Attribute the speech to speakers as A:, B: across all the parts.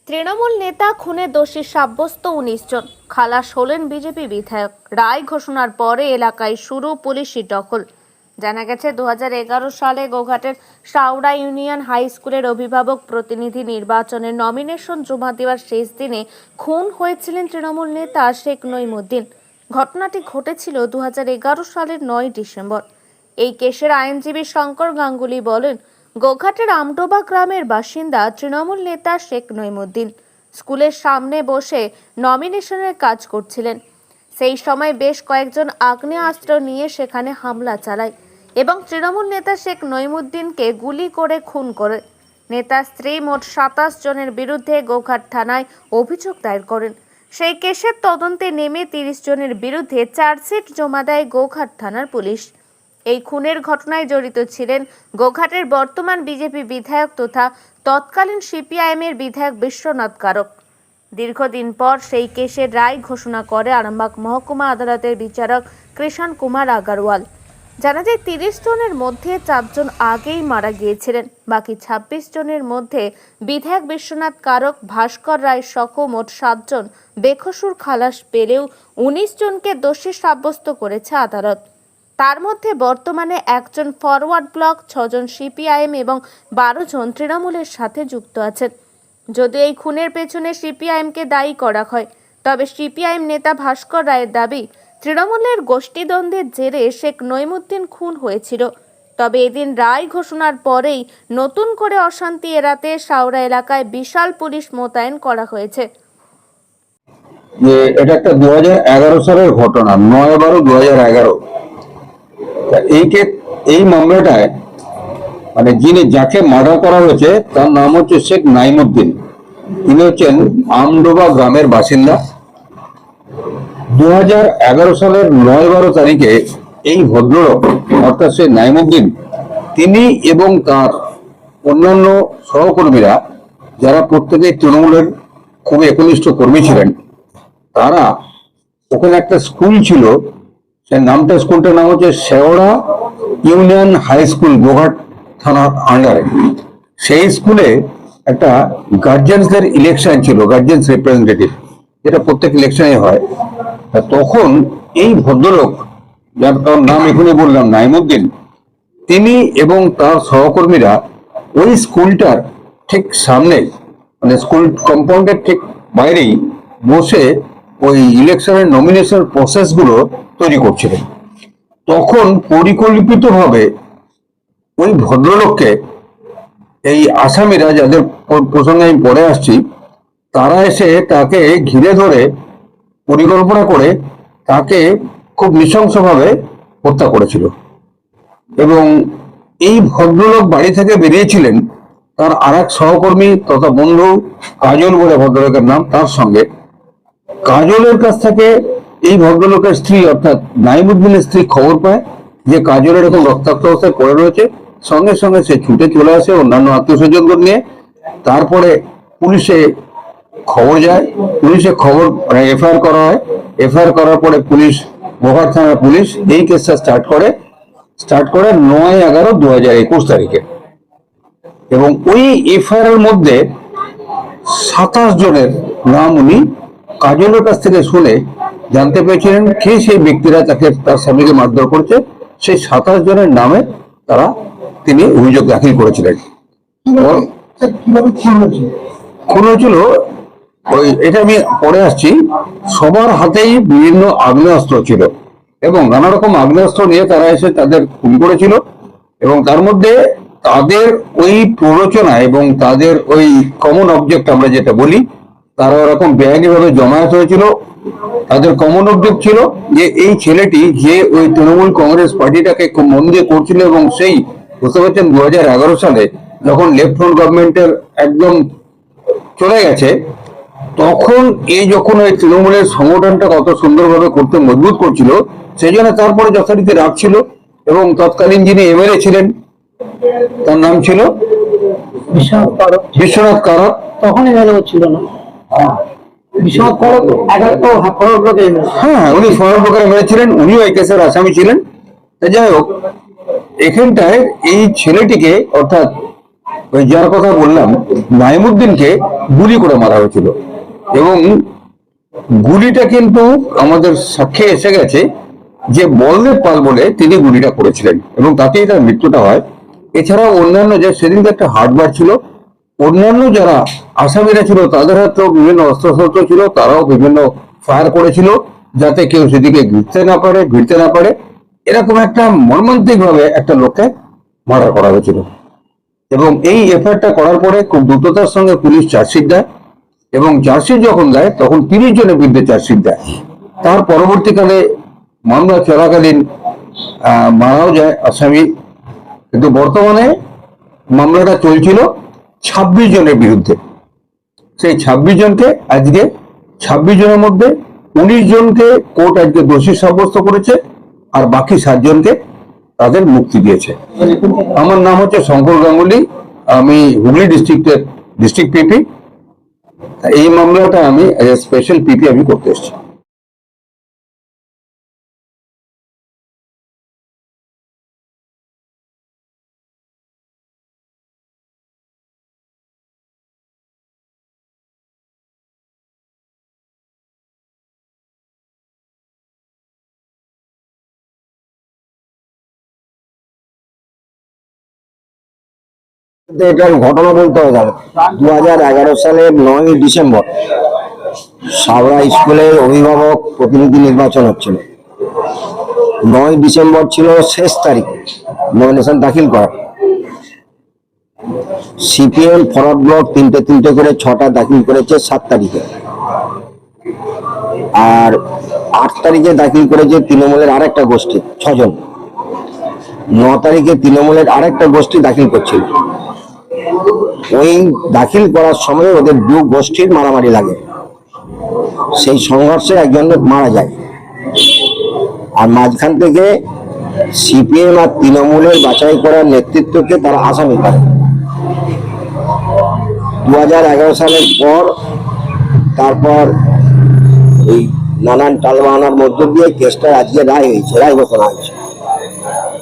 A: তৃণমূল নেতা খুনে দোষী সাব্যস্ত ১৯ জন, খালাস হলেন বিজেপি বিধায়ক। রায় ঘোষণার পরে এলাকায় শুরু পুলিশি টহল। জানা গেছে ২০১১ সালে গোঘাটের শাওড়া ইউনিয়ন হাই স্কুলের অভিভাবক প্রতিনিধি নির্বাচনের নমিনেশন জমা দেওয়ার শেষ দিনে খুন হয়েছিলেন তৃণমূল নেতা শেখ নঈমুদ্দিন। ঘটনাটি ঘটেছিল ২০১১ সালের ৯ ডিসেম্বর। এই কেসের আইনজীবী শঙ্কর গাঙ্গুলি বলেন, গোঘাটের আমডোবা গ্রামের বাসিন্দা তৃণমূল নেতা শেখ নঈমুদ্দিন স্কুলের সামনে বসে নমিনেশনের কাজ করছিলেন। সেই সময় বেশ কয়েকজন আগ্নেয়াস্ত্র নিয়ে সেখানে হামলা চালায় এবং তৃণমূল নেতা শেখ নঈমুদ্দিনকে গুলি করে খুন করে। নেতার স্ত্রী মোট ২৭ জনের বিরুদ্ধে গোঘাট থানায় অভিযোগ দায়ের করেন। সেই কেসের তদন্তে নেমে ৩০ জনের বিরুদ্ধে চার্জশিট জমা দেয় গোঘাট থানার পুলিশ। এই খুনের ঘটনায় জড়িত ছিলেন গোঘাটের বর্তমান বিজেপি বিধায়ক তথা তৎকালীন সিপিআইএমের বিধায়ক বিশ্বনাথ কারক। দীর্ঘদিন পর সেই কেসের রায় ঘোষণা করে আরামবাগ মহকুমা আদালতের বিচারক কৃষণ কুমার আগারওয়াল। জানা যায় ৩০ জনের মধ্যে ৪ জন আগেই মারা গিয়েছিলেন। বাকি ২৬ জনের মধ্যে বিধায়ক বিশ্বনাথ কারক, ভাস্কর রায় সহ মোট ৭ জন বেকসুর খালাস পেলেও ১৯ জনকে দোষী সাব্যস্ত করেছে আদালত। তার মধ্যে বর্তমানে ১ জন ফরওয়ার্ড ব্লক, ৬ জন সিপিআইএম এবং ১২ জন তৃণমূলের সাথে যুক্ত আছেন। যদিও এই খুনের পেছনে সিপিআইএমকে দায়ী করা হয়, তবে সিপিআইএম নেতা ভাস্কর রায়ের দাবি, তৃণমূলের গোষ্ঠীদ্বন্দ্বের জেরে শেখ নঈমুদ্দিন খুন হয়েছিল। তবে এদিন রায় ঘোষণার পরেই নতুন করে অশান্তি এড়াতে শাওড়া এলাকায় বিশাল পুলিশ মোতায়েন করা হয়েছে।
B: এটা একটা ২০১১ সালের ঘটনা, ৯/১২/২০১১। এই মামলাটায় যাকে মার্ডার করা হয়েছে তার নাম হচ্ছে শেখ নঈমুদ্দিন। তিনি হচ্ছেন আমডোবা গ্রামের বাসিন্দা। ২০১১ সালের ৯/১২ তারিখে এই ভদ্রলোক অর্থাৎ শেখ নঈমুদ্দিন, তিনি এবং তার অন্যান্য সহকর্মীরা, যারা প্রত্যেকে তৃণমূলের খুব একনিষ্ঠ কর্মী ছিলেন, তারা ওখানে একটা স্কুল ছিল, স্কুলটার নাম হচ্ছে শাওড়া ইউনিয়ন হাই স্কুল, গোঘাট থানার আন্ডারে। সেই স্কুলে একটা গার্জিয়ানসদের ইলেকশন ছিল, গার্জিয়ানস রিপ্রেজেন্টেটিভ, যেটা প্রত্যেক ইলেকশনে হয়। তখন এই ভদ্রলোক, যার তার নাম এখানে বললাম নঈমুদ্দিন, তিনি এবং তার সহকর্মীরা ওই স্কুলটার ঠিক সামনে, স্কুল কম্পাউন্ডের ঠিক বাইরেই বসে ওই ইলেকশনের নমিনেশন প্রসেসগুলো তৈরি করছিলেন। তখন পরিকল্পিতভাবে ওই ভদ্রলোককে এই আসামিরা, যাদের প্রসঙ্গে আমি পরে আসছি, তারা এসে তাকে ঘিরে ধরে পরিকল্পনা করে তাকে খুব নৃশংসভাবে হত্যা করেছিল। এবং এই ভদ্রলোক বাড়ি থেকে বেরিয়েছিলেন তার আরেক সহকর্মী তথা বন্ধু কাজল বলে ভদ্রলোকের নাম, তার সঙ্গে। কাজলের কাছ থেকে এই ভদ্রলোকের স্ত্রী অর্থাৎ নঈমুদ্দিনের স্ত্রী খবর পায় যে কাজলের এরকম রক্তাক্ত অবস্থায় পড়ে রয়েছে। সঙ্গে সঙ্গে সে ছুটে চলে আসে অন্যান্য আত্মীয় স্বজনদের নিয়ে। তারপরে পুলিশে খবর যায়, পুলিশে খবর এফআইআর করা হয়। এফআইআর করার পরে পুলিশ, গোঘাট থানার পুলিশ এই কেসটা স্টার্ট করে ৯/১১/২০২১ তারিখে। এবং ওই এফআইআর এর মধ্যে ২৭ জনের নাম উনি কাজলের কাছ থেকে শুনে জানতে পেরেছিলেন কে সেই ব্যক্তিরা তার স্বামীকে মারধর করছে। সেই ২৭ জনের নামে তিনি অভিযোগ দাখিল করেছিলেন। খুন হয়েছিল এটা আমি পরে আসছি। সবার হাতেই বিভিন্ন আগ্নেয়াস্ত্র ছিল এবং নানা রকম আগ্নেয়াস্ত্র নিয়ে তারা এসে তাদের খুন করেছিল। এবং তার মধ্যে তাদের ওই প্ররোচনা এবং তাদের ওই কমন অবজেক্ট আমরা যেটা বলি, তারা ওরকম বেআইনিভাবে জমায়েত হয়েছিল। তাদের কমন অবজেক্ট ছিল যে এই ছেলেটি যে ওই তৃণমূল কংগ্রেস পার্টিটাকে খুব মন দিয়ে করছিল, এবং সেই বুঝতে পারছেন ২০১১ সালে যখন লেফট ফ্রন্ট গভর্নমেন্টের একদম চলে গেছে, তখন যখন ওই তৃণমূলের সংগঠনটা কত সুন্দরভাবে করতে মজবুত করছিল, সেই জন্য তারপরে যথারীতি রাখছিল। এবং তৎকালীন যিনি এমএলএ ছিলেন তার নাম ছিল বিশ্বনাথ কারক।
C: তখন এমএলএ ছিল না,
B: হ্যাঁ, উনি ফরওয়ার্ড ব্লকের এমএলএ ছিলেন, উনিও এই কেসের আসামি ছিলেন। যাই হোক, এখানটায় এই ছেলেটিকে অর্থাৎ ওই যার কথা বললাম নাইমুদ্দিনকে গুলি করে মারা হয়েছিল, এবং গুলিটা কিন্তু আমাদের সাক্ষ্যে এসে গেছে যে বলদেব পাল বলে তিনি গুলিটা করেছিলেন এবং তাতেই তার মৃত্যুটা হয়। এছাড়াও অন্যান্য যে সেদিনকে একটা হাটবার ছিল, অন্যান্য যারা আসামিরা ছিল তাদের হাতেও বিভিন্ন অস্ত্রশস্ত্র ছিল, তারাও বিভিন্ন ফায়ার করেছিল যাতে কেউ সেদিকে ভিড়তে না পারে। এরকম একটা মর্মান্তিক ভাবে একটা লোককে মার্ডার করা হয়েছিল, এবং এই এফআইআরটা করার পরে খুব দ্রুততার সঙ্গে পুলিশ চার্জশিট দেয়, এবং চার্জশিট যখন দেয় তখন 30 জনের বিরুদ্ধে চার্জশিট দেয়। তার পরবর্তীকালে মামলা চলাকালীন মারাও যায় আসামি, কিন্তু বর্তমানে মামলাটা চলছিল 26 জনের বিরুদ্ধে। সেই 26 জনকে আজকে 26 জনের মধ্যে 19 জনকে কোর্ট আজকে দোষী সাব্যস্ত করেছে, আর বাকি 7 জনকে তাদের মুক্তি দিয়েছে। আমার নাম হচ্ছে শঙ্কর গাঙ্গুলি, আমি হুগলি ডিস্ট্রিক্টের ডিস্ট্রিক্ট পিপি। এই মামলাটা আমি স্পেশাল পিপি আমি করতে এসেছি।
C: এটার ঘটনা বলতে হবে তাহলে 2011 সালের 9ই ডিসেম্বর সাবরা স্কুলের অভিভাবক প্রতিনিধি নির্বাচন হচ্ছিল। 9ই ডিসেম্বর ছিল শেষ তারিখ নমিনেশন দাখিল করা। সিপিএম ফরওয়ার্ড ব্লক তিনটে করে 6টা দাখিল করেছে 7 তারিখে, আর 8 তারিখে দাখিল করেছে তৃণমূলের আরেকটা গোষ্ঠী 6 জন। 9 তারিখে তৃণমূলের আরেকটা গোষ্ঠী দাখিল করছিল। ওই দাখিল করার সময় ওদের দু গোষ্ঠীর মারামারি লাগে, সেই সংঘর্ষে একজন লোক মারা যায়, আর মাঝখান থেকে সিপিএম আর তৃণমূলের বাছাই করার নেতৃত্বকে তারা আসামি করে। 2011 সালের পর তারপর এই নানান টালবাহানার মধ্য দিয়ে কেসটা আজকে রায় ঘোষণা হয়েছে।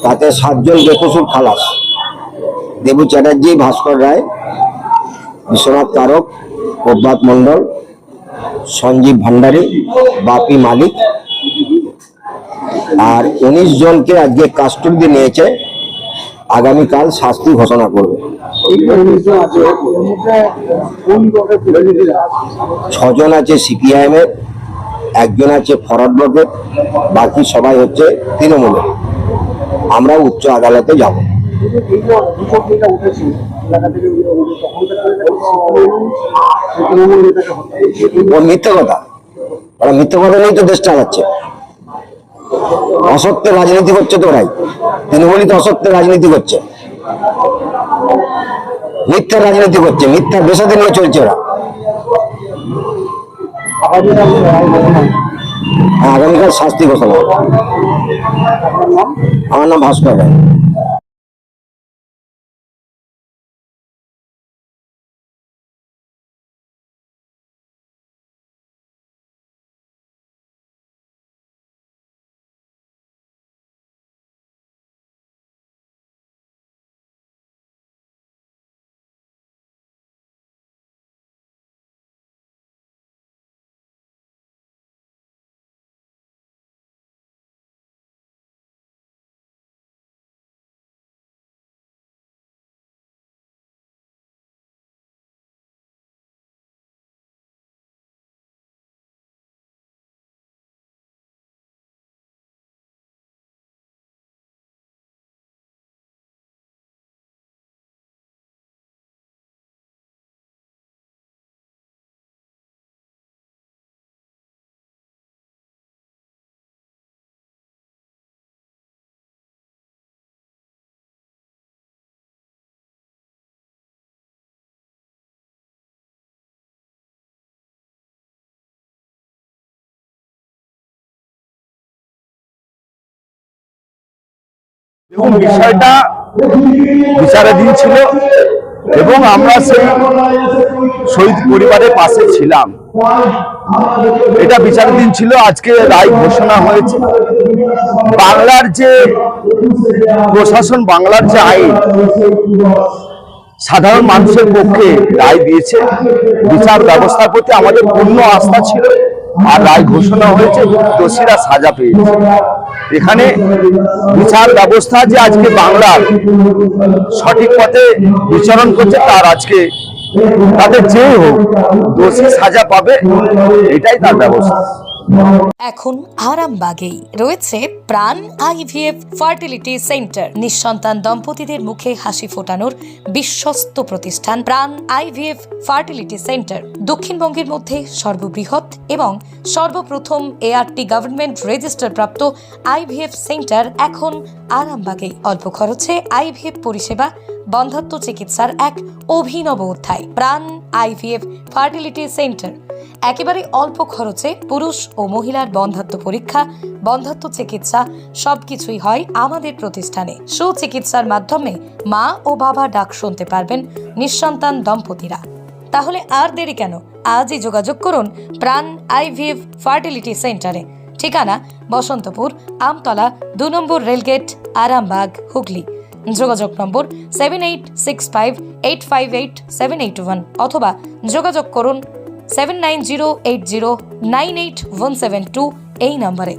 C: তাতে 7 জন বেকসুর খালাস: দেবু চ্যাটার্জি, ভাস্কর রায়, বিশ্বনাথ কারক, প্রভাত মন্ডল, সঞ্জীব ভান্ডারী, বাপি মালিক, আর 19 জনকে আজকে কাস্টডি নিয়েছে। আগামীকাল শাস্তি ঘোষণা করবে। 6 জন আছে সিপিআইএম এর, 1 জন আছে ফরওয়ার্ড ব্লকের, বাকি সবাই হচ্ছে তৃণমূলের। আমরা উচ্চ আদালতে যাব। মিথ্যে কথা, ওরা মিথ্যে কথা নিয়েই তো দেশ চালাচ্ছে। অসত্যের রাজনীতি করছে তো ওরাই, তৃণমূলই তো অসত্যের রাজনীতি করছে, মিথ্যার রাজনীতি করছে, মিথ্যার বেসাতে নিয়ে চলছে ওরা। আগামীকাল শাস্তি ঘোষণা। আমার নাম ভাস্কর রায়।
D: দেখুন, বিষয়টা বিচারাধীন ছিল এবং আমরা সেই শহীদ পরিবারের পাশে ছিলাম। এটা বিচারাধীন ছিল, আজকে রায় ঘোষণা হয়েছে। বাংলার যে প্রশাসন, বাংলার যে আইন, সাধারণ মানুষের পক্ষে রায় দিয়েছে। বিচার ব্যবস্থার প্রতি আমাদের পূর্ণ আস্থা ছিল, আর রায় ঘোষণা হয়েছে, দোষীরা সাজা পেয়েছে। এখানে বিচার ব্যবস্থা যে আজকে বাংলার সঠিক পথে বিচরণ করছে, তার আজকে তাদের যে হোক দোষী সাজা পাবে, এটাই তার ব্যবস্থা।
E: এখন আরামবাগেই রয়েছে প্রাণ আইভিএফ ফার্টিলিটি সেন্টার। নিঃসন্তান দম্পতিদের মুখে হাসি ফোটানোর বিশ্বস্ত প্রতিষ্ঠান প্রাণ আইভিএফ ফার্টিলিটি সেন্টার দক্ষিণবঙ্গের মধ্যে সর্ববৃহৎ এবং সর্বপ্রথম এআরটি গভর্নমেন্ট রেজিস্টার প্রাপ্ত আইভিএফ সেন্টার এখন আরামবাগেই। অল্প খরচে আইভিএফ পরিষেবা, বন্ধ্যাত্ব চিকিৎসার এক অভিনব অধ্যায়। প্রাণ আইভিএফ ফার্টিলিটি সেন্টার একেবারে অল্প খরচে পুরুষ ও মহিলার বন্ধ্যাত্ব পরীক্ষা, বন্ধ্যাত্ব চিকিৎসা সবকিছুই হয় আমাদের প্রতিষ্ঠানে। সুচিকিৎসার মাধ্যমে মা ও বাবা ডাক শুনতে পারবেন নিঃসন্তান দম্পতিরা। তাহলে আর দেরি কেন? আজই যোগাযোগ করুন প্রাণ আইভিএফ ফার্টিলিটি সেন্টারে। ঠিকানা বসন্তপুর, আমতলা, 2 নম্বর রেলগেট, আরামবাগ, হুগলি। যোগাযোগ নম্বর 7865858781 অথবা যোগাযোগ করুন 7908098172 এই নম্বরে।